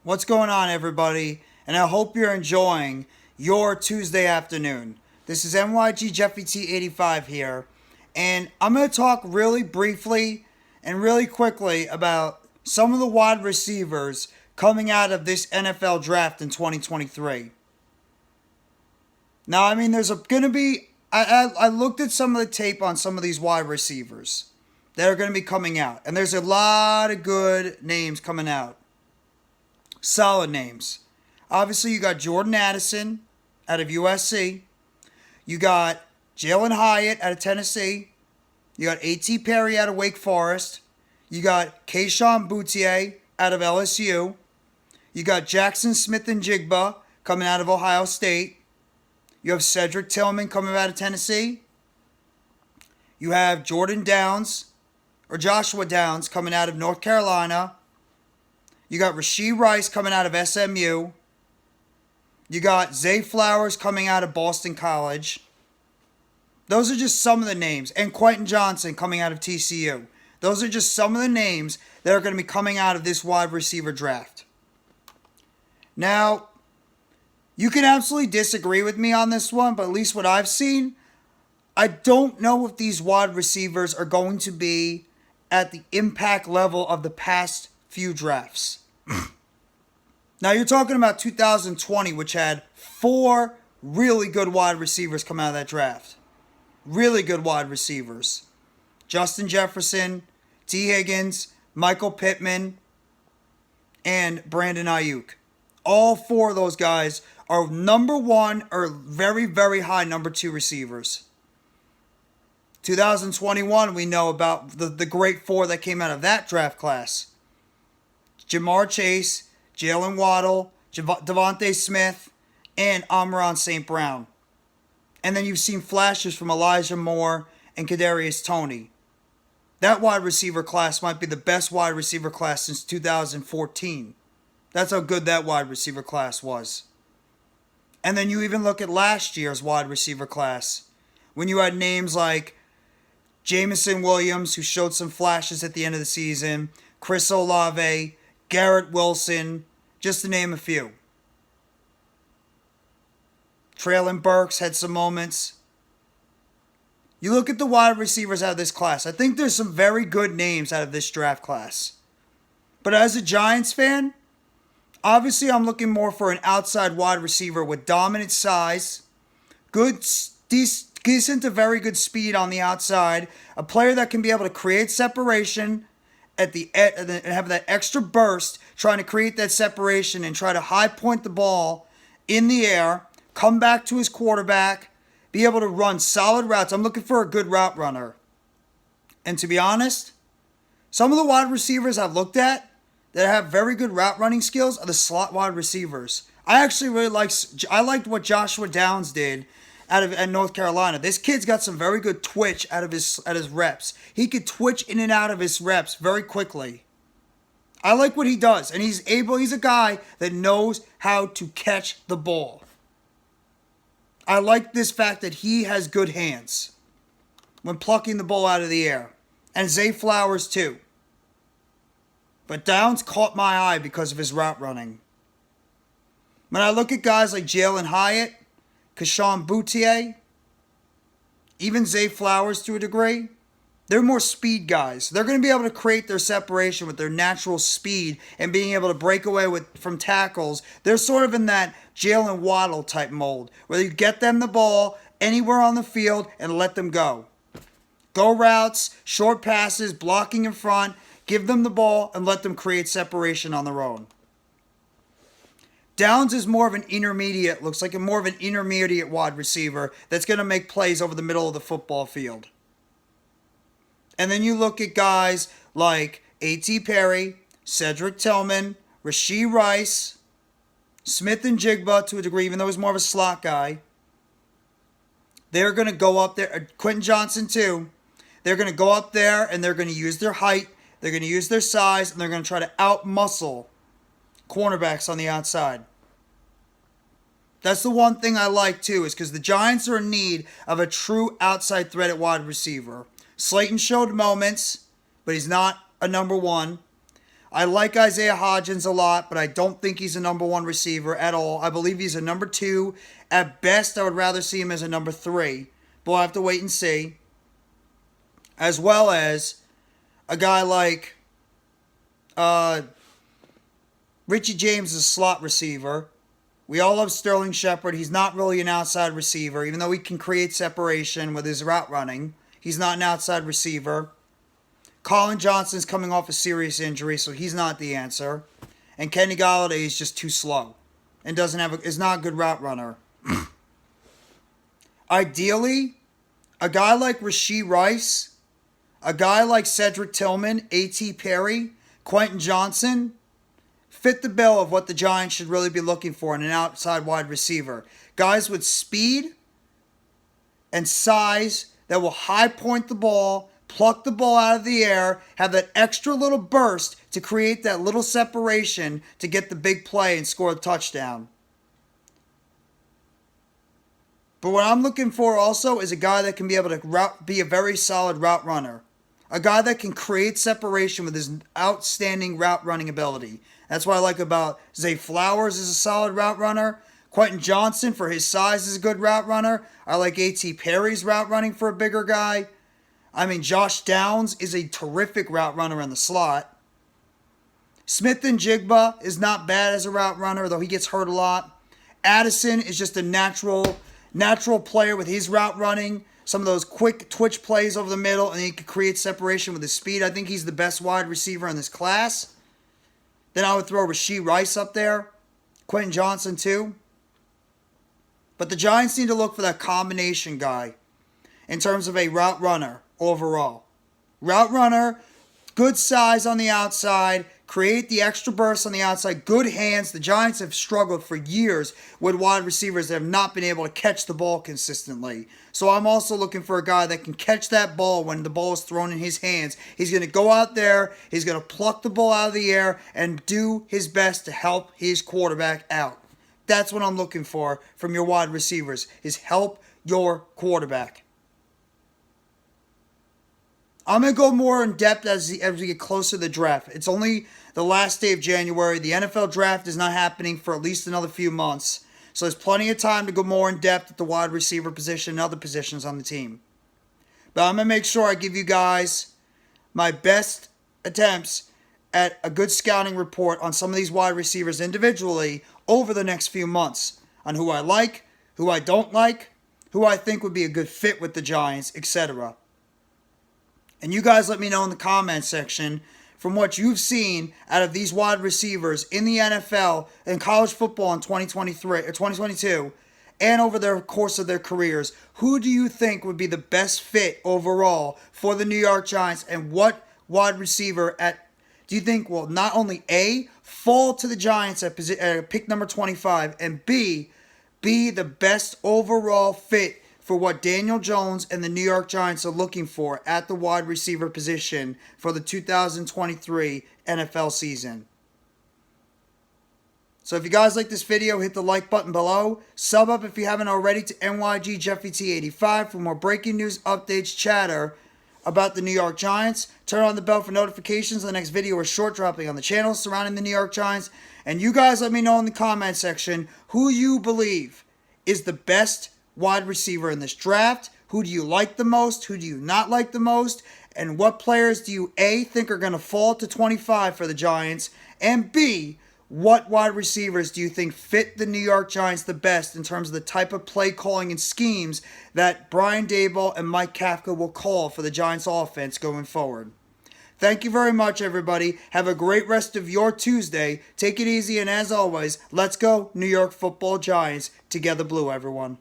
What's going on, everybody? And I hope you're enjoying your Tuesday afternoon. This is NYG Jeffy T85 here, and I'm going to talk really briefly and really quickly about some of the wide receivers coming out of this NFL draft in 2023. Now, there's going to be. I looked at some of the tape on some of these wide receivers that are going to be coming out, and there's a lot of good names coming out. Solid names. Obviously, you got Jordan Addison out of USC. You got Jalen Hyatt out of Tennessee. You got A.T. Perry out of Wake Forest. You got Kayshon Boutte out of LSU. You got Jaxon Smith-Njigba coming out of Ohio State. You have Cedrick Tillman coming out of Tennessee. You have Joshua Downs coming out of North Carolina. You got Rashee Rice coming out of SMU. You got Zay Flowers coming out of Boston College. Those are just some of the names. And Quentin Johnson coming out of TCU. Those are just some of the names that are going to be coming out of this wide receiver draft. Now, you can absolutely disagree with me on this one, but at least what I've seen, I don't know if these wide receivers are going to be at the impact level of the past few drafts. Now, you're talking about 2020, which had 4 really good wide receivers come out of that draft. Really good wide receivers. Justin Jefferson, T. Higgins, Michael Pittman, and Brandon Ayuk. All 4 of those guys are number 1 or very, very high number 2 receivers. 2021, we know about the great 4 that came out of that draft class. Jamar Chase, Jalen Waddle, Devontae Smith, and Amon-Ra St. Brown. And then you've seen flashes from Elijah Moore and Kadarius Toney. That wide receiver class might be the best wide receiver class since 2014. That's how good that wide receiver class was. And then you even look at last year's wide receiver class, when you had names like Jameson Williams, who showed some flashes at the end of the season, Chris Olave, Garrett Wilson, just to name a few. Treylon Burks had some moments. You look at the wide receivers out of this class. I think there's some very good names out of this draft class. But as a Giants fan, obviously I'm looking more for an outside wide receiver with dominant size, good, decent to very good speed on the outside, a player that can be able to create separation at the and have that extra burst, trying to create that separation and try to high point the ball in the air, come back to his quarterback, be able to run solid routes. I'm looking for a good route runner. And to be honest, some of the wide receivers I've looked at that have very good route running skills are the slot wide receivers. I actually really liked what Joshua Downs did at North Carolina. This kid's got some very good twitch out of his reps. He could twitch in and out of his reps very quickly. I like what he does, and he's a guy that knows how to catch the ball. I like this fact that he has good hands when plucking the ball out of the air. And Zay Flowers too. But Downs caught my eye because of his route running. When I look at guys like Jalen Hyatt, Kayshon Boutte, even Zay Flowers to a degree, they're more speed guys. They're going to be able to create their separation with their natural speed and being able to break away from tackles. They're sort of in that Jalen Waddle type mold, where you get them the ball anywhere on the field and let them go. Go routes, short passes, blocking in front, give them the ball and let them create separation on their own. Downs is more of an intermediate wide receiver that's going to make plays over the middle of the football field. And then you look at guys like A.T. Perry, Cedrick Tillman, Rashee Rice, Smith-Njigba to a degree, even though he's more of a slot guy. They're going to go up there. Quentin Johnson too. They're going to go up there and they're going to use their height. They're going to use their size and they're going to try to out-muscle cornerbacks on the outside. That's the one thing I like too, is because the Giants are in need of a true outside threat at wide receiver. Slayton showed moments, but he's not a number 1. I like Isaiah Hodgins a lot, but I don't think he's a number 1 receiver at all. I believe he's a number 2. At best, I would rather see him as a number 3. But we'll have to wait and see. As well as a guy like Richie James is a slot receiver. We all love Sterling Shepard. He's not really an outside receiver, even though he can create separation with his route running. He's not an outside receiver. Colin Johnson's coming off a serious injury, so he's not the answer. And Kenny Golladay is just too slow and is not a good route runner. Ideally, a guy like Rashee Rice, a guy like Cedrick Tillman, A.T. Perry, Quentin Johnson fit the bill of what the Giants should really be looking for in an outside wide receiver. Guys with speed and size that will high point the ball, pluck the ball out of the air, have that extra little burst to create that little separation to get the big play and score a touchdown. But what I'm looking for also is a guy that can be able to be a very solid route runner. A guy that can create separation with his outstanding route running ability. That's what I like about Zay Flowers is a solid route runner. Quentin Johnson, for his size, is a good route runner. I like A.T. Perry's route running for a bigger guy. I mean, Josh Downs is a terrific route runner in the slot. Smith-Njigba is not bad as a route runner, though he gets hurt a lot. Addison is just a natural player with his route running. Some of those quick twitch plays over the middle, and he can create separation with his speed. I think he's the best wide receiver in this class. Then I would throw Rashee Rice up there. Quentin Johnson too. But the Giants need to look for that combination guy in terms of a route runner overall. Route runner, good size on the outside, create the extra burst on the outside, good hands. The Giants have struggled for years with wide receivers that have not been able to catch the ball consistently. So I'm also looking for a guy that can catch that ball when the ball is thrown in his hands. He's going to go out there, he's going to pluck the ball out of the air and do his best to help his quarterback out. That's what I'm looking for from your wide receivers, is help your quarterback. I'm going to go more in depth as we get closer to the draft. It's only the last day of January. The NFL draft is not happening for at least another few months. So there's plenty of time to go more in depth at the wide receiver position and other positions on the team. But I'm going to make sure I give you guys my best attempts at a good scouting report on some of these wide receivers individually over the next few months. On who I like, who I don't like, who I think would be a good fit with the Giants, etc. And you guys let me know in the comment section from what you've seen out of these wide receivers in the NFL and college football in 2023 or 2022 and over the course of their careers. Who do you think would be the best fit overall for the New York Giants, and what wide receiver do you think will not only A, fall to the Giants at pick number 25, and B, be the best overall fit for what Daniel Jones and the New York Giants are looking for at the wide receiver position for the 2023 NFL season? So if you guys like this video, hit the like button below. Sub up if you haven't already to NYG Jeffy T85 for more breaking news, updates, chatter about the New York Giants. Turn on the bell for notifications of the next video or short dropping on the channel surrounding the New York Giants. And you guys let me know in the comment section who you believe is the best wide receiver in this draft. Who do you like the most? Who do you not like the most? And what players do you A, think are going to fall to 25 for the Giants? And B, what wide receivers do you think fit the New York Giants the best in terms of the type of play calling and schemes that Brian Daboll and Mike Kafka will call for the Giants offense going forward? Thank you very much, everybody. Have a great rest of your Tuesday. Take it easy, and as always, let's go New York Football Giants. Together blue, everyone.